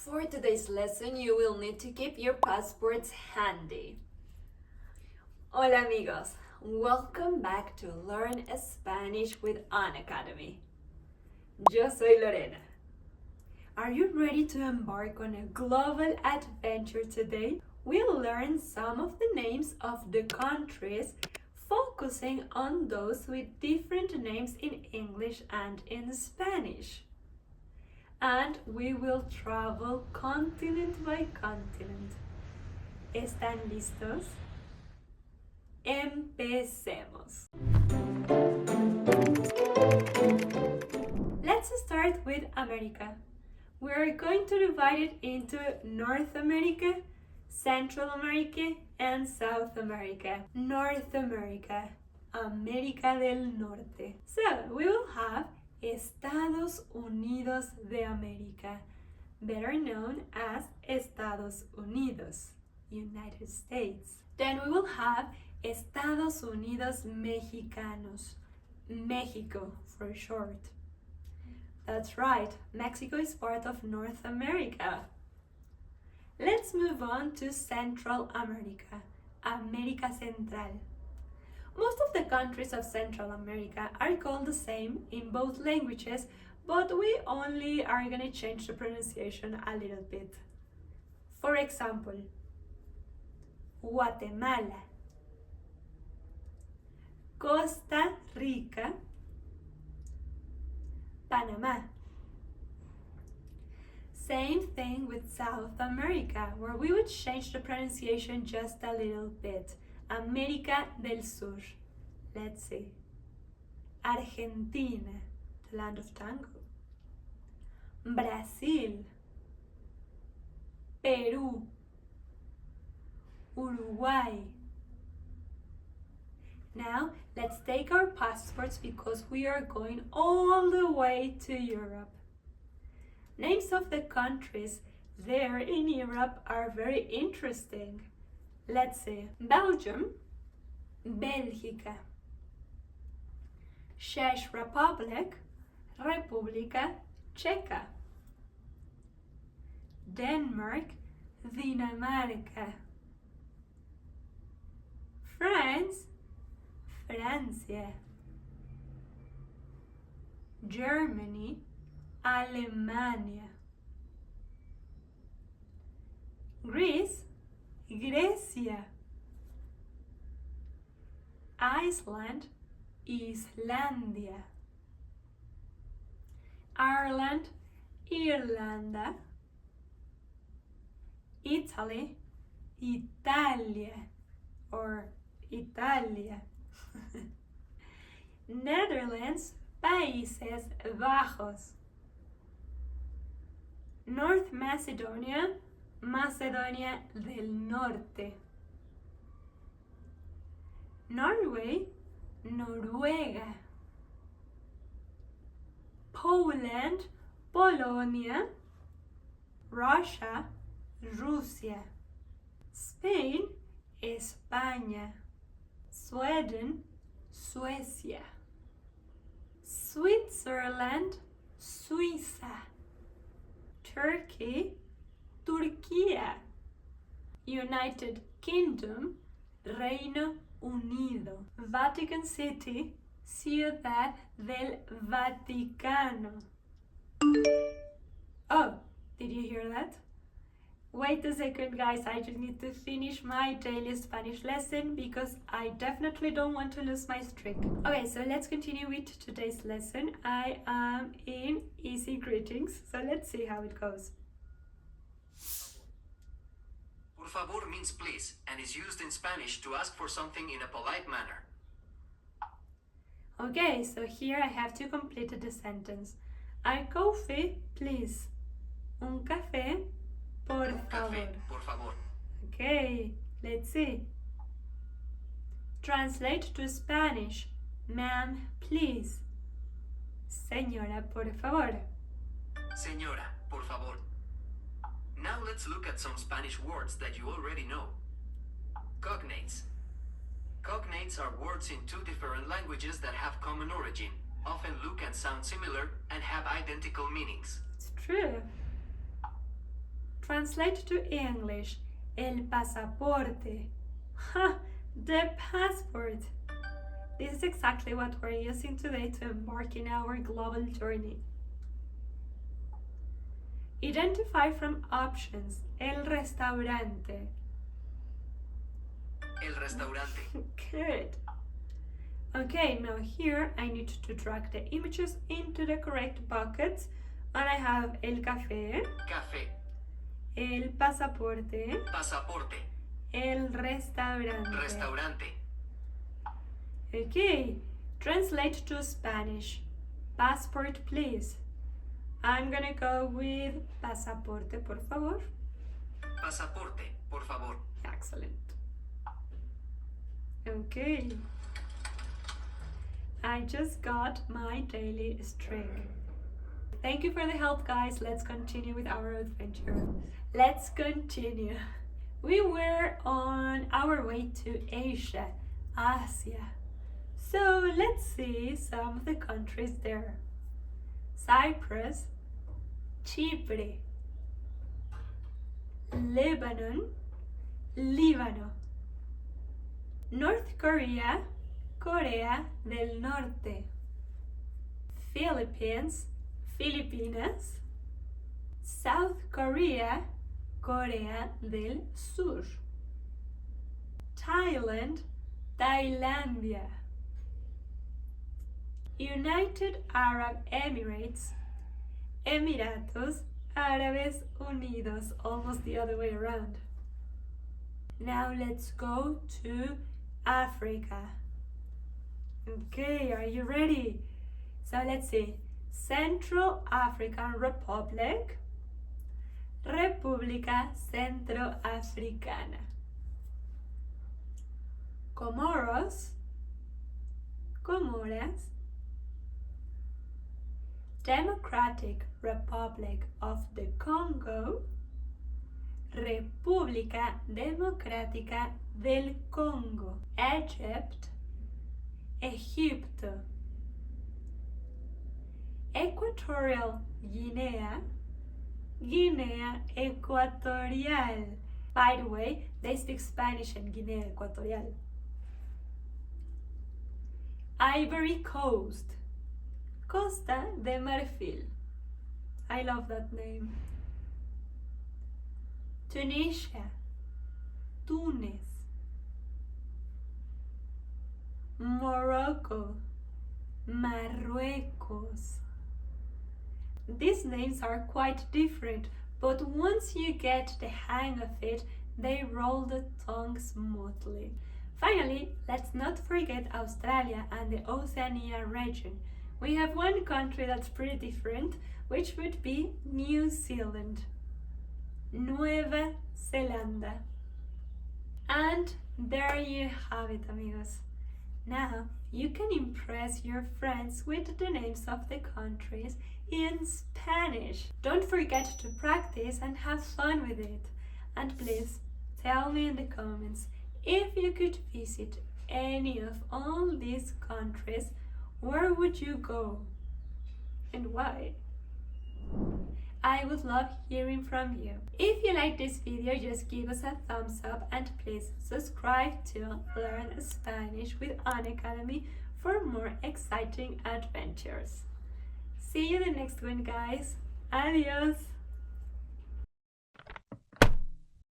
For today's lesson, you will need to keep your passports handy. Hola amigos, welcome back to Learn Spanish with Unacademy. Yo soy Lorena. Are you ready to embark on a global adventure today? We'll learn some of the names of the countries, focusing on those with different names in English and in Spanish. And we will travel continent by continent. ¿Están listos? Empecemos. Let's start with America. We are going to divide it into North America, Central America, and South America. North America, América del Norte. So we will have Estados Unidos de América, better known as Estados Unidos, United States. Then we will have Estados Unidos Mexicanos, Mexico for short. That's right, Mexico is part of North America. Let's move on to Central America, América Central. Most of the countries of Central America are called the same in both languages, but we only are going to change the pronunciation a little bit. For example, Guatemala, Costa Rica, Panama. Same thing with South America, where we would change the pronunciation just a little bit. América del Sur. Let's see. Argentina, the land of tango. Brazil. Peru. Uruguay. Now, let's take our passports because we are going all the way to Europe. Names of the countries there in Europe are very interesting. Let's see. Belgium, Bélgica. Czech Republic, República Checa. Denmark, Dinamarca. France, Francia. Germany, Alemania. Greece, Grecia. Iceland, Islandia. Ireland, Irlanda. Italy, Italia or Italia. Netherlands, Países Bajos. North Macedonia, Macedonia del Norte. Norway, Noruega. Poland, Polonia. Russia, Rusia. Spain, España. Sweden, Suecia. Switzerland, Suiza. Turkey, Turquía. United Kingdom, Reino Unido. Vatican City, Ciudad del Vaticano. Oh, did you hear that? Wait a second, guys, I just need to finish my daily Spanish lesson because I definitely don't want to lose my streak. Okay, so let's continue with today's lesson. I am in Easy Greetings, so let's see how it goes. Por favor means please and is used in Spanish to ask for something in a polite manner. Okay, so here I have to complete the sentence. A coffee, please. Un café, por Un favor. café, por favor. Okay, let's see. Translate to Spanish. Ma'am, please. Señora, por favor. Señora, por favor. Now let's look at some Spanish words that you already know. Cognates. Cognates are words in two different languages that have common origin, often look and sound similar, and have identical meanings. It's true. Translate to English. El pasaporte. Ha! The passport. This is exactly what we're using today to embark in our global journey. Identify from options. El restaurante. El restaurante. Good. Okay, now here I need to drag the images into the correct buckets. And I have el café, Café. el pasaporte, Pasaporte. el restaurante. Restaurante. Okay, translate to Spanish. Passport, please. I'm gonna go with pasaporte, por favor. Pasaporte, por favor. Excellent. Okay. I just got my daily string. Thank you for the help, guys. Let's continue with our adventure. Let's continue. We were on our way to Asia, So let's see some of the countries there. Cyprus, Chipre, Lebanon, Líbano, North Korea, Corea del Norte, Philippines, Filipinas, South Korea, Corea del Sur, Thailand, Tailandia, United Arab Emirates, Emiratos Árabes Unidos, almost the other way around. Now let's go to Africa. Okay, are you ready? So let's see. Central African Republic, República Centroafricana, Comoros, Comoras, Democratic Republic of the Congo, República Democrática del Congo, Egypt, Egipto, Equatorial Guinea, Guinea Ecuatorial. By the way, they speak Spanish in Guinea Ecuatorial. Ivory Coast, Costa de Marfil. I love that name. Tunisia, Tunis, Morocco, Marruecos. These names are quite different, but once you get the hang of it, they roll the tongue smoothly. Finally, let's not forget Australia and the Oceania region. We have one country that's pretty different, which would be New Zealand. Nueva Zelanda. And there you have it, amigos. Now you can impress your friends with the names of the countries in Spanish. Don't forget to practice and have fun with it. And please tell me in the comments, if you could visit any of all these countries, where would you go and why? I would love hearing from you. If you like this video, just give us a thumbs up and please subscribe to Learn Spanish with Unacademy for more exciting adventures. See you in the next one, guys. Adios!